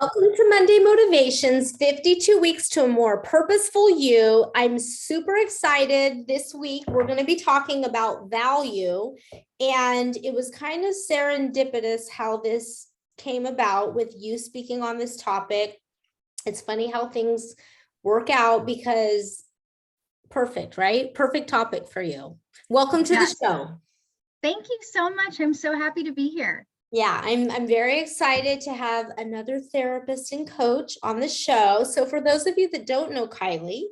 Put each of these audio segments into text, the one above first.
Welcome to Monday Motivations, 52 weeks to a more purposeful you. I'm super excited. This week, we're going to be talking about value. And it was kind of serendipitous how this came about with you speaking on this topic. It's funny how things work out because perfect, right? Perfect topic for you. Welcome to the show. Thank you so much. I'm so happy to be here. Yeah, I'm very excited to have another therapist and coach on the show. So for those of you that don't know Kiley,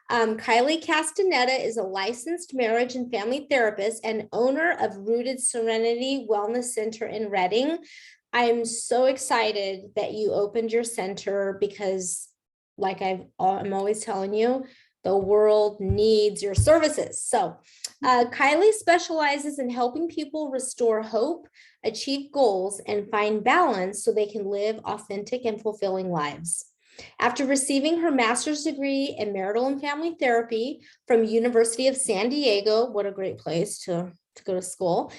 Kiley Castaneda is a licensed marriage and family therapist and owner of Rooted Serenity Wellness Center in Redding. I'm so excited that you opened your center because, like I'm always telling you, the world needs your services. So Kiley specializes in helping people restore hope, achieve goals, and find balance so they can live authentic and fulfilling lives. After receiving her master's degree in marital and family therapy from University of San Diego, what a great place to go to school,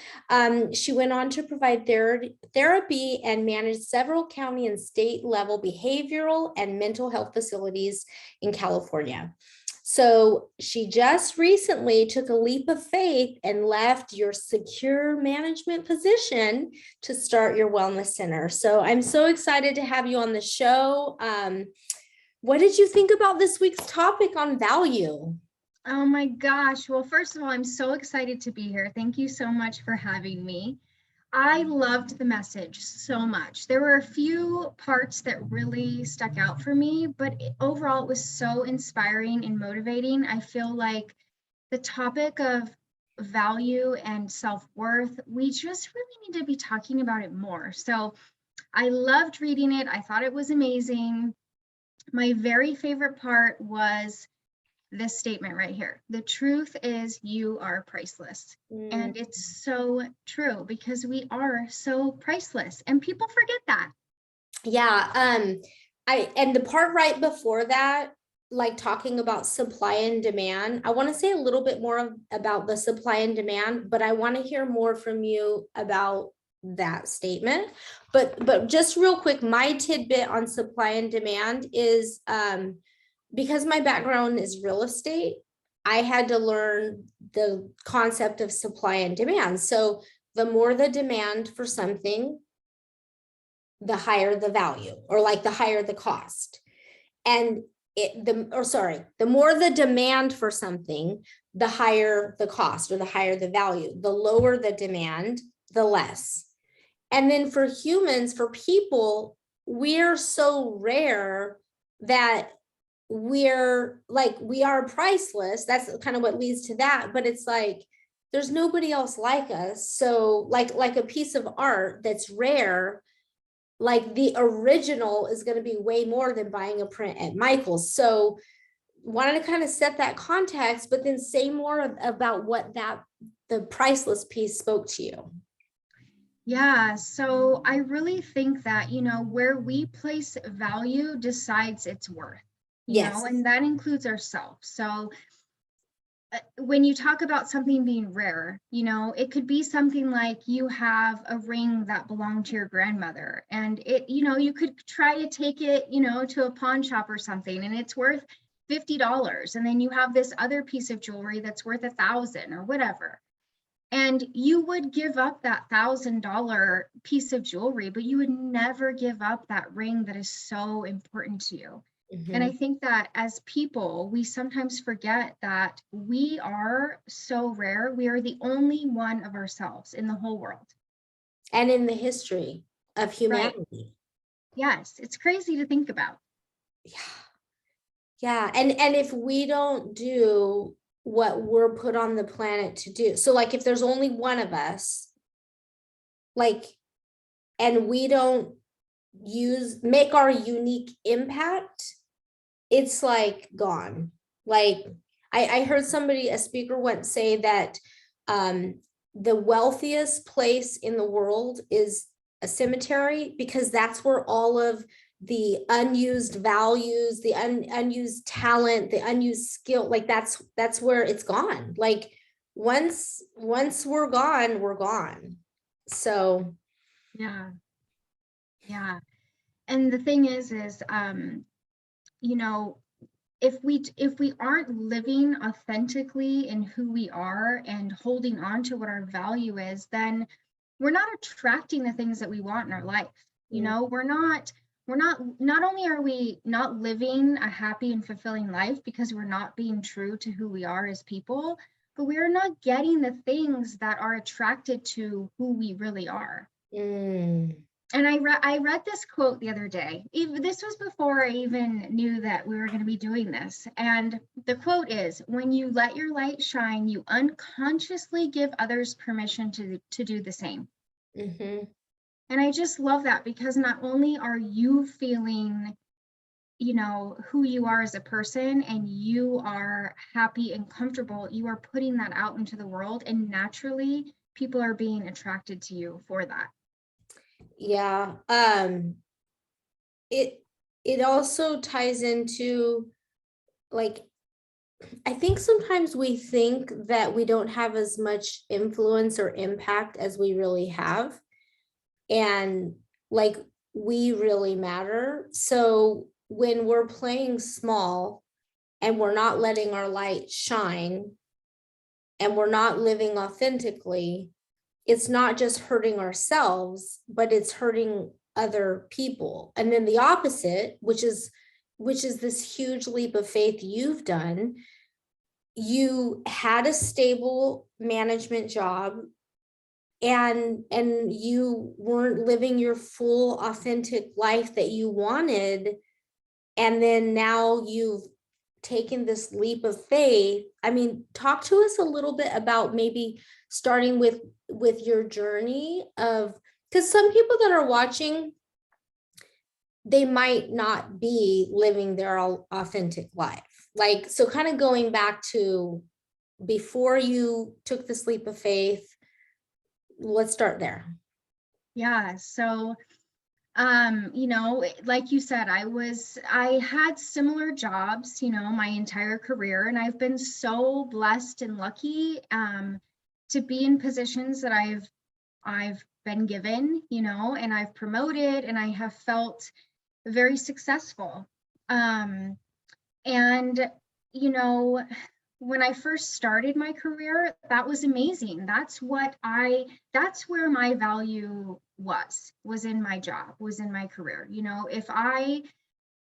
she went on to provide therapy and manage several county and state level behavioral and mental health facilities in California. So she just recently took a leap of faith and left your secure management position to start your wellness center. So I'm so excited to have you on the show. What did you think about this week's topic on value? Oh my gosh. Well, first of all, I'm so excited to be here. Thank you so much for having me. I loved the message so much. There were a few parts that really stuck out for me, but overall it was so inspiring and motivating. I feel like the topic of value and self-worth, we just really need to be talking about it more. So I loved reading it. I thought it was amazing. My very favorite part was this statement right here. The truth is you are priceless. And it's so true because we are so priceless and people forget that. Yeah. And the part right before that, like talking about supply and demand, I want to say a little bit more about the supply and demand, but I want to hear more from you about that statement. But just real quick, my tidbit on supply and demand is because my background is real estate, I had to learn the concept of supply and demand. So the more the demand for something, the higher the value, or like the higher the cost. And the more the demand for something, the higher the cost or the higher the value. The lower the demand, the less. And then for humans, for people, we're so rare that we are priceless. That's kind of what leads to that. But it's like, there's nobody else like us. So like a piece of art that's rare, like the original is going to be way more than buying a print at Michael's. So wanted to kind of set that context, but then say more about what the priceless piece spoke to you. Yeah, so I really think that, where we place value decides its worth, and that includes ourselves. So when you talk about something being rare, it could be something like you have a ring that belonged to your grandmother and you could try to take it, to a pawn shop or something and it's worth $50. And then you have this other piece of jewelry that's worth $1,000 or whatever. And you would give up that $1,000 piece of jewelry, but you would never give up that ring that is so important to you. And I think that as people, we sometimes forget that we are so rare. We are the only one of ourselves in the whole world. And in the history of humanity. Right. Yes, it's crazy to think about. Yeah. And if we don't do what we're put on the planet to do, so like if there's only one of us, and we don't make our unique impact, it's like gone. Like I heard a speaker once say that the wealthiest place in the world is a cemetery, because that's where all of the unused values, the unused talent, the unused skill, like that's where it's gone. Like once we're gone, we're gone. So yeah. And the thing is, you know, if we aren't living authentically in who we are and holding on to what our value is, then we're not attracting the things that we want in our life. You know, not only are we not living a happy and fulfilling life because we're not being true to who we are as people, but we are not getting the things that are attracted to who we really are. And I read this quote the other day. This was before I even knew that we were going to be doing this. And the quote is, "When you let your light shine, you unconsciously give others permission to do the same." Mm-hmm. And I just love that, because not only are you feeling, you know, who you are as a person, and you are happy and comfortable, you are putting that out into the world, and naturally people are being attracted to you for that. Yeah. It also ties into, like, I think sometimes we think that we don't have as much influence or impact as we really have. And like, we really matter. So when we're playing small and we're not letting our light shine and we're not living authentically, it's not just hurting ourselves, but it's hurting other people. And then the opposite, which is this huge leap of faith you've done. You had a stable management job, and you weren't living your full authentic life that you wanted, and then now you've taken this leap of faith. I mean, talk to us a little bit about maybe starting with your journey of, because some people that are watching, they might not be living their authentic life. Like, so kind of going back to before you took this leap of faith, let's start there. Yeah. So, you know, like you said, I had similar jobs, you know, my entire career, and I've been so blessed and lucky, to be in positions that I've been given, you know, and I've promoted, and I have felt very successful. And, you know, when I first started my career, that was amazing. That's where my value was in my job, was in my career. You know, if I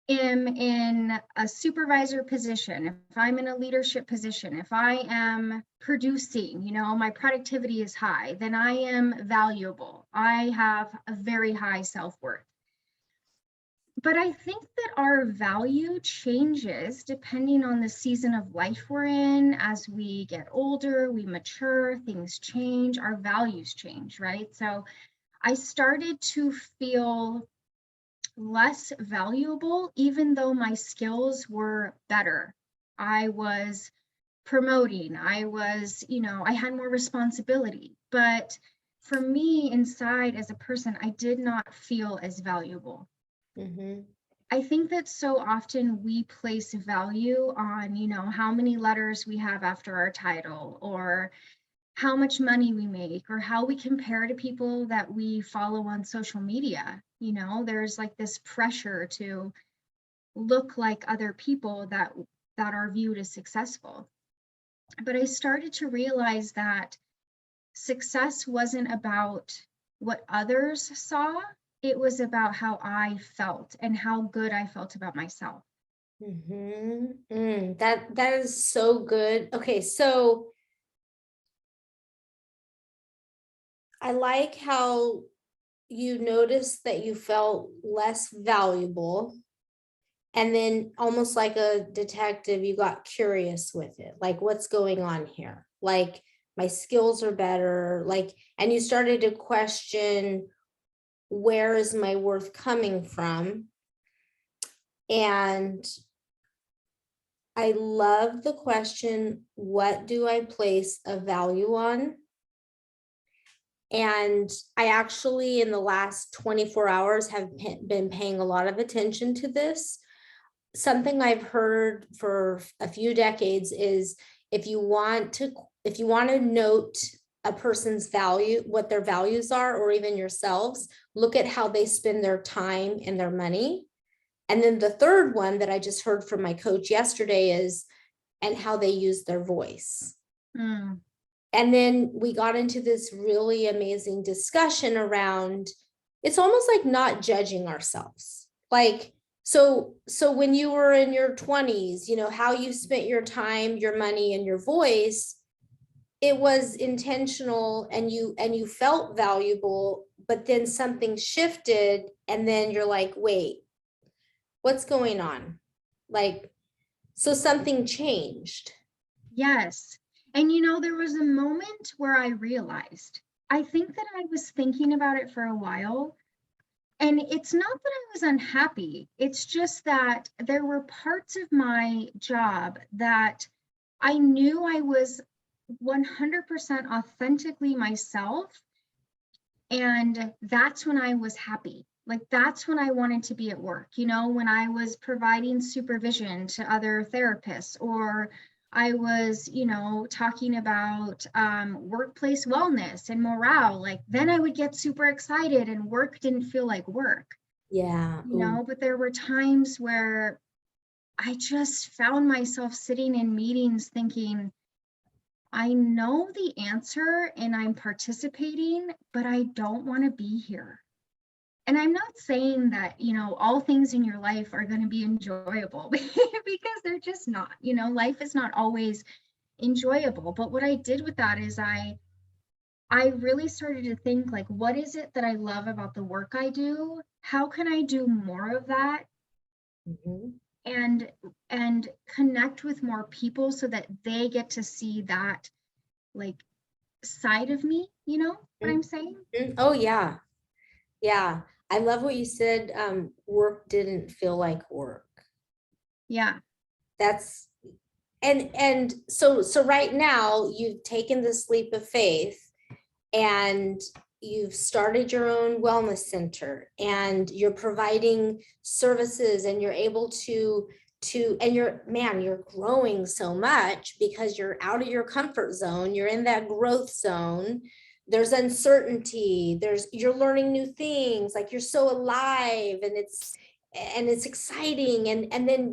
am in a supervisor position, if I'm in a leadership position, if I am producing, you know, my productivity is high, then I am valuable. I have a very high self-worth. But I think that our value changes depending on the season of life we're in. As we get older, we mature, things change, our values change, right? So I started to feel less valuable, even though my skills were better. I was promoting, I was, you know, I had more responsibility. But for me, inside as a person, I did not feel as valuable. Mm-hmm. I think that so often we place value on, you know, how many letters we have after our title, or how much money we make, or how we compare to people that we follow on social media. You know, there's like this pressure to look like other people that are viewed as successful. But I started to realize that success wasn't about what others saw, it was about how I felt and how good I felt about myself. Mm-hmm. That is so good. Okay, so I like how you noticed that you felt less valuable, and then almost like a detective, you got curious with it, like, what's going on here? Like, my skills are better, like, and you started to question, where is my worth coming from? And I love the question, what do I place a value on? And I actually, in the last 24 hours, have been paying a lot of attention to this. Something I've heard for a few decades is, if you want to note a person's value, what their values are, or even yourselves, look at how they spend their time and their money. And then the third one that I just heard from my coach yesterday is, and how they use their voice. Mm. And then we got into this really amazing discussion around, it's almost like not judging ourselves. Like, so when you were in your 20s, you know, how you spent your time, your money, and your voice, it was intentional, and you felt valuable, but then something shifted, and then you're like, wait, what's going on? Like, so something changed. Yes. And you know, there was a moment where I realized, I think that I was thinking about it for a while. And it's not that I was unhappy. It's just that there were parts of my job that I knew I was 100% authentically myself. And that's when I was happy. Like, that's when I wanted to be at work, you know, when I was providing supervision to other therapists, or I was, you know, talking about workplace wellness and morale. Like, then I would get super excited and work didn't feel like work, Yeah. you know, but there were times where I just found myself sitting in meetings thinking, I know the answer and I'm participating, but I don't want to be here. And I'm not saying that, you know, all things in your life are going to be enjoyable because they're just not, you know, life is not always enjoyable. But what I did with that is I really started to think, like, what is it that I love about the work I do? How can I do more of that? Mm-hmm. And connect with more people so that they get to see that, like, side of me, you know what I'm saying? Oh yeah. Yeah. I love what you said. Work didn't feel like work. Yeah. That's, and so right now you've taken this leap of faith, and you've started your own wellness center, and you're providing services, and you're able and you're growing so much because you're out of your comfort zone. You're in that growth zone. There's uncertainty. You're learning new things. Like, you're so alive, and it's exciting. And then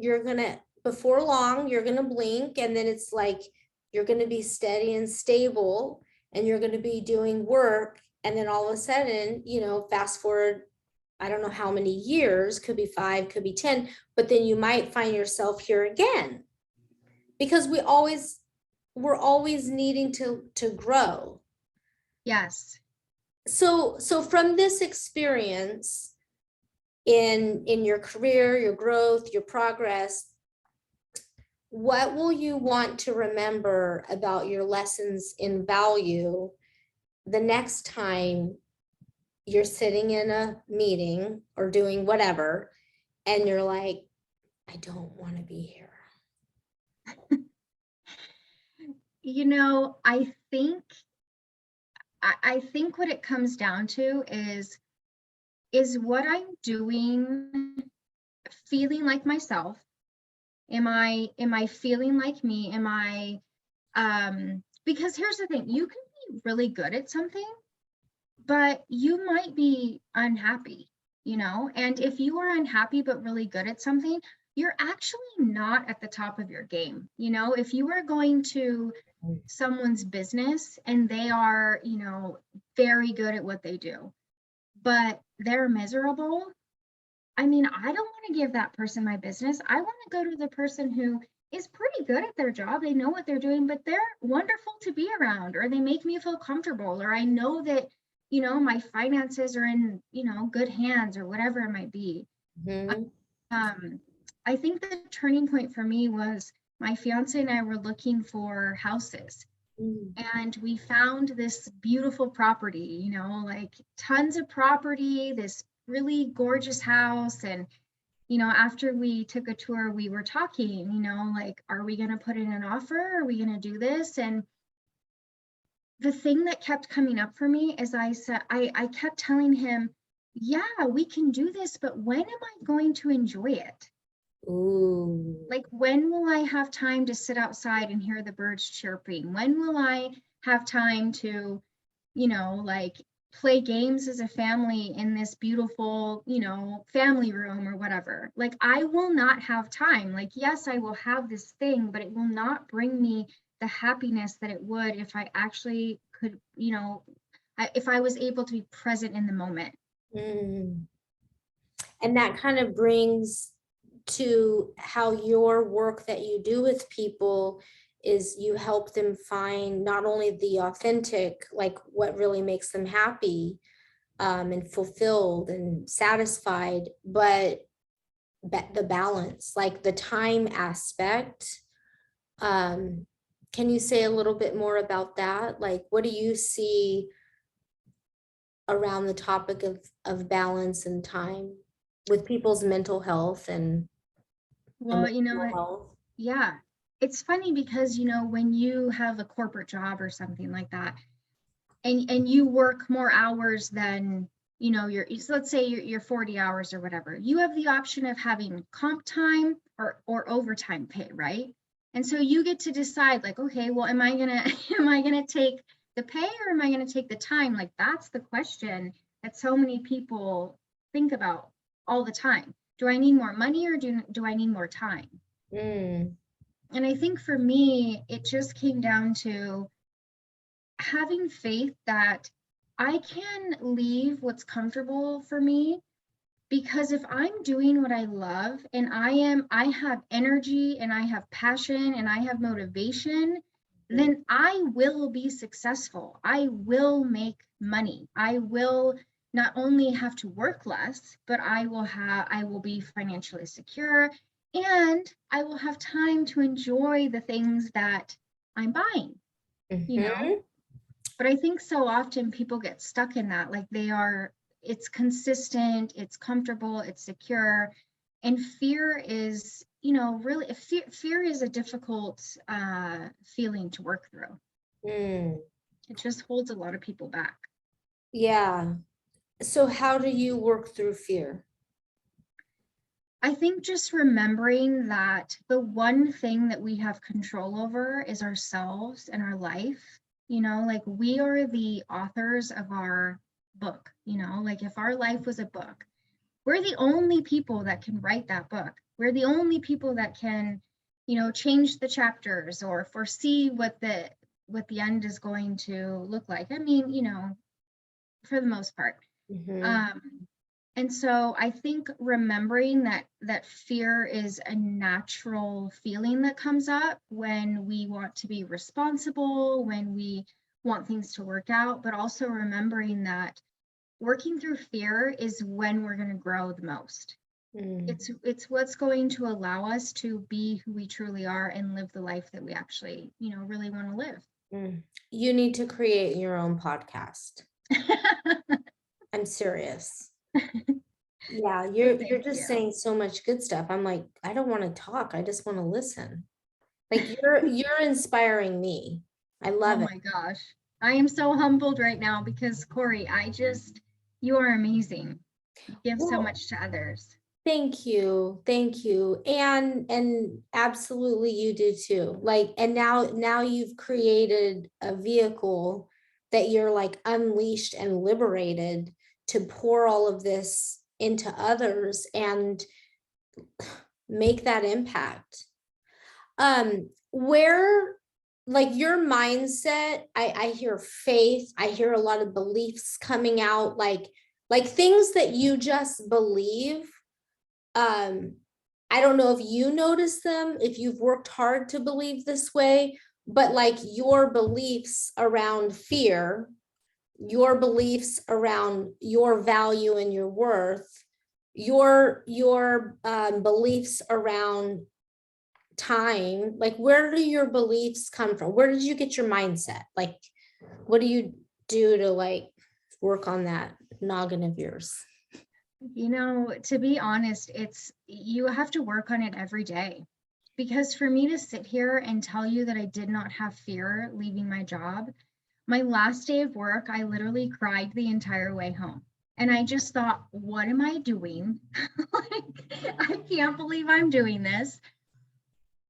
before long, you're gonna blink, and then it's like you're gonna be steady and stable, and you're going to be doing work. And then all of a sudden, you know, fast forward, I don't know how many years, could be 5, could be 10, but then you might find yourself here again, because we're always needing to grow. Yes. So from this experience in your career, your growth, your progress, what will you want to remember about your lessons in value the next time you're sitting in a meeting or doing whatever, and you're like, I don't want to be here? You know, I think what it comes down to is what I'm doing feeling like myself? Am I feeling like me? Am I because here's the thing, you can be really good at something, but you might be unhappy, you know? And if you are unhappy but really good at something, you're actually not at the top of your game. You know, if you are going to someone's business and they are, you know, very good at what they do, but they're miserable, I mean, I don't want to give that person my business. I want to go to the person who is pretty good at their job. They know what they're doing, but they're wonderful to be around, or they make me feel comfortable, or I know that, you know, my finances are in, you know, good hands, or whatever it might be. Mhm. Um, I think the turning point for me was my fiance and I were looking for houses, Mm. and we found this beautiful property, you know, like tons of property, this really gorgeous house. And, you know, after we took a tour, we were talking, you know, like, are we going to put in an offer? Are we going to do this? And the thing that kept coming up for me is I kept telling him, yeah, we can do this, but when am I going to enjoy it? Ooh. Like, when will I have time to sit outside and hear the birds chirping? When will I have time to, like play games as a family in this beautiful, family room or whatever. Like I will not have time. Like, yes, I will have this thing, but it will not bring me the happiness that it would if I actually could, if I was able to be present in the moment. Mm. And that kind of brings to how your work that you do with people is you help them find not only the authentic, like what really makes them happy, and fulfilled and satisfied, but the balance, like the time aspect. Can you say a little bit more about that? Like, what do you see around the topic of balance and time with people's mental health and Well, emotional health? yeah, it's funny because, when you have a corporate job or something like that, and you work more hours than, so let's say you're 40 hours or whatever, you have the option of having comp time or overtime pay, right? And so you get to decide like, okay, well, am I gonna am I gonna take the pay or am I gonna take the time? Like that's the question that so many people think about all the time. Do I need more money or do I need more time? Mm, And I think for me, it just came down to having faith that I can leave what's comfortable for me, because if I'm doing what I love and I have energy and I have passion and I have motivation, mm, then I will be successful. I will make money. I will not only have to work less, but I will be financially secure, and I will have time to enjoy the things that I'm buying, you know? mhm. But I think so often people get stuck in that, like it's consistent, it's comfortable, it's secure. And fear is, really, fear is a difficult feeling to work through. Mm, It just holds a lot of people back. yeah. So how do you work through fear? I think just remembering that the one thing that we have control over is ourselves and our life. Like we are the authors of our book, like if our life was a book, we're the only people that can write that book. We're the only people that can, change the chapters or foresee what the end is going to look like. I mean, for the most part. Mhm. Um, and so I think remembering that fear is a natural feeling that comes up when we want to be responsible, when we want things to work out, but also remembering that working through fear is when we're going to grow the most. Mm, It's what's going to allow us to be who we truly are and live the life that we actually, really want to live. mm. You need to create your own podcast. I'm serious. Yeah, Well, you're thank just you. saying so much good stuff. I'm like, I don't want to talk. I just want to listen. Like you're inspiring me. I Oh love it. my gosh. I am so humbled right now because Corry, you are amazing. You give so Well, much to others. thank you. Thank you. And absolutely you do too. Like, and now you've created a vehicle that you're like unleashed and liberated to pour all of this into others and make that impact. Where like your mindset, I hear faith, I hear a lot of beliefs coming out, like things that you just believe. I don't know if you notice them, if you've worked hard to believe this way, but like your beliefs around fear, your beliefs around your value and your worth, your beliefs around time, like where do your beliefs come from? Where did you get your mindset? Like, what do you do to like work on that noggin of yours? To be honest, you have to work on it every day. Because for me to sit here and tell you that I did not have fear leaving my job, my last day of work, I literally cried the entire way home. And I just thought, what am I doing? Like, I can't believe I'm doing this.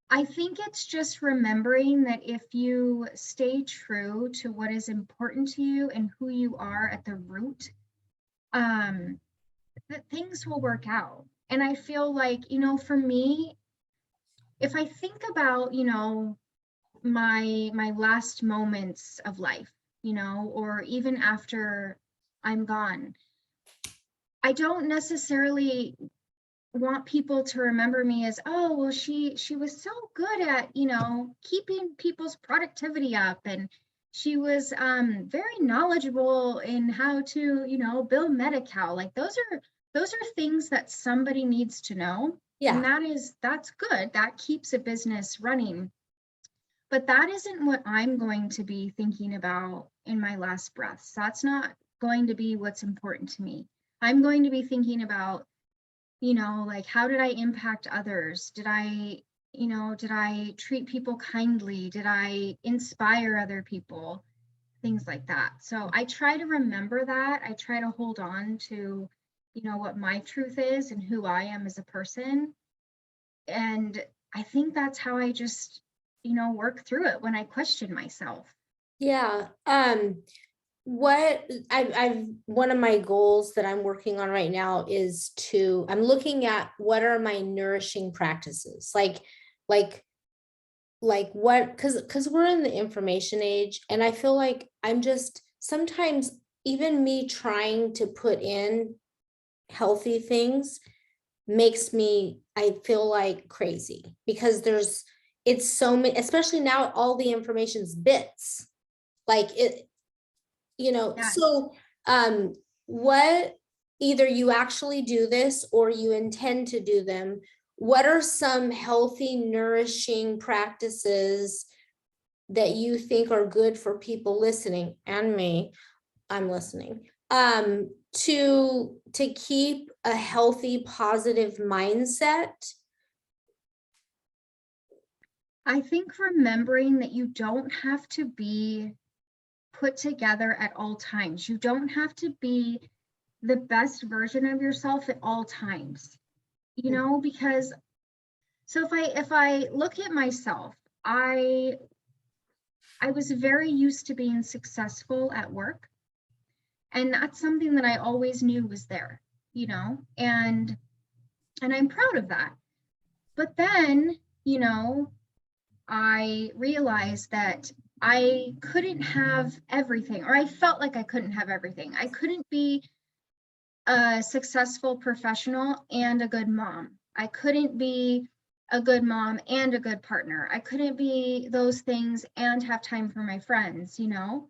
I think it's just remembering that if you stay true to what is important to you and who you are at the root, um, that things will work out. And I feel like, for me, if I think about, my last moments of life, or even after I'm gone, I don't necessarily want people to remember me as, oh, well, she was so good at, keeping people's productivity up, and she was very knowledgeable in how to, build Medi-Cal. Like those are things that somebody needs to know. And Yeah. that's good. That keeps a business running. But that isn't what I'm going to be thinking about in my last breaths. That's not going to be what's important to me. I'm going to be thinking about, like, how did I impact others? Did I treat people kindly? Did I inspire other people? Things like that. So I try to remember that. I try to hold on to, what my truth is and who I am as a person. And I think that's how I just, work through it when I question myself. Yeah. What I've one of my goals that I'm working on right now is I'm looking at what are my nourishing practices, like what, because we're in the information age, and I feel like I'm just sometimes, even me trying to put in healthy things makes me, I feel like, crazy, because it's so many, especially now all the information's bits, like it, Yes. so what, either you actually do this or you intend to do them, what are some healthy, nourishing practices that you think are good for people listening, and me, I'm listening, to keep a healthy, positive mindset? I think remembering that you don't have to be put together at all times. You don't have to be the best version of yourself at all times. Because so if I look at myself, I was very used to being successful at work, and that's something that I always knew was there, and I'm proud of that. But then, I realized that I couldn't have everything, or I felt like I couldn't have everything. I couldn't be a successful professional and a good mom. I couldn't be a good mom and a good partner. I couldn't be those things and have time for my friends. Oh,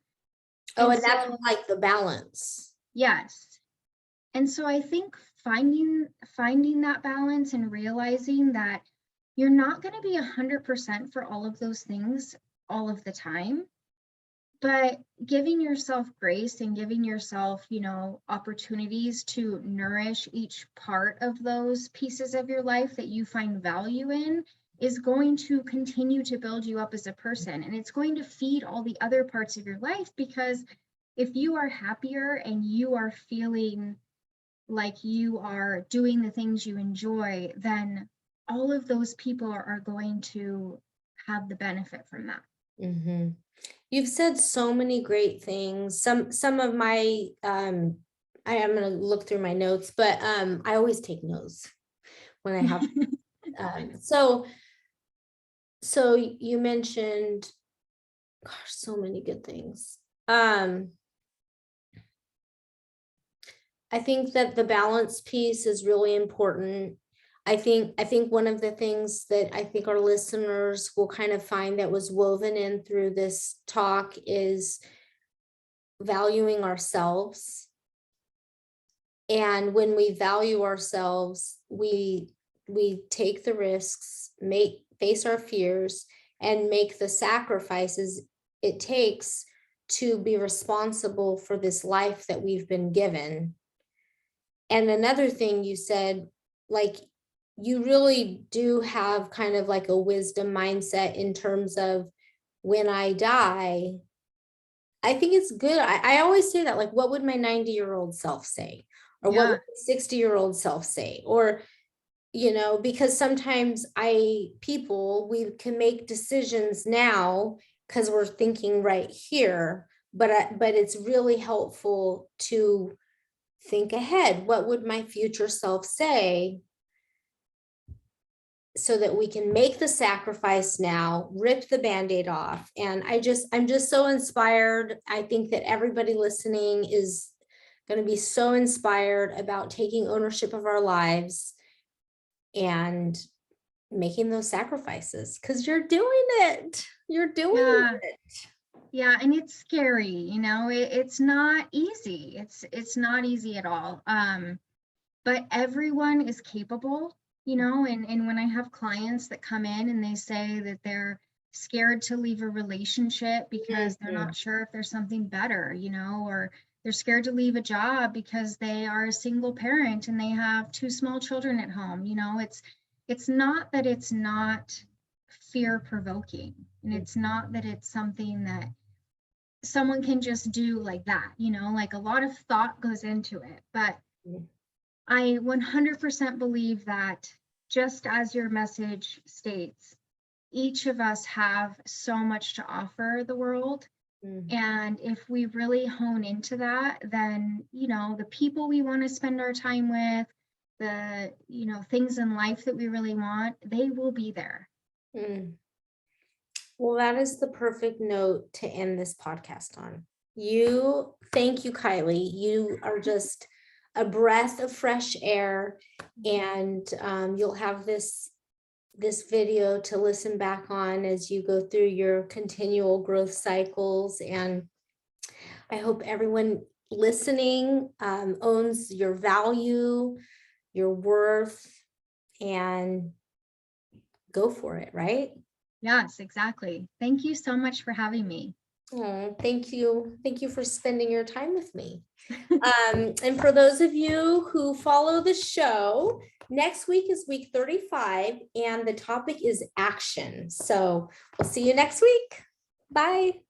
And and that's so, like the balance. yes. And so I think finding that balance and realizing that you're not going to be 100% for all of those things all of the time, but giving yourself grace and giving yourself, opportunities to nourish each part of those pieces of your life that you find value in is going to continue to build you up as a person. And it's going to feed all the other parts of your life, because if you are happier and you are feeling like you are doing the things you enjoy, then all of those people are going to have the benefit from that. Mm-hmm. You've said so many great things. Some of my I am gonna look through my notes, but I always take notes when I have so you mentioned, gosh, so many good things. I think that the balance piece is really important. I think one of the things that I think our listeners will kind of find that was woven in through this talk is valuing ourselves. And when we value ourselves, we take the risks, face our fears, and make the sacrifices it takes to be responsible for this life that we've been given. And another thing you said, like, you really do have kind of like a wisdom mindset in terms of, when I die, I think it's good. I always say that, like, what would my 90-year-old self say? Or what would Yeah. my 60-year-old self say? Or because sometimes we can make decisions now because we're thinking right here, but it's really helpful to think ahead. What would my future self say? So that we can make the sacrifice now, rip the Band-Aid off. And I'm just so inspired. I think that everybody listening is going to be so inspired about taking ownership of our lives and making those sacrifices, because you're doing it. You're doing it. Yeah, and it's scary, it's not easy. It's not easy at all. But everyone is capable, and when I have clients that come in and they say that they're scared to leave a relationship because they're not sure if there's something better, or they're scared to leave a job because they are a single parent and they have 2 small children at home, it's not that it's not fear provoking, and it's not that it's something that someone can just do like that, like a lot of thought goes into it. But I 100% believe that, just as your message states, each of us have so much to offer the world. And if we really hone into that, then, the people we want to spend our time with, the, things in life that we really want, they will be there. Well, that is the perfect note to end this podcast on. Thank you, Kiley. You are just a breath of fresh air, and you'll have this video to listen back on as you go through your continual growth cycles. And I hope everyone listening owns your value, your worth, and go for it, right? Yes, exactly. Thank you so much for having me. Oh, thank you. Thank you for spending your time with me. And for those of you who follow the show, next week is week 35, and the topic is action. So we'll see you next week. Bye.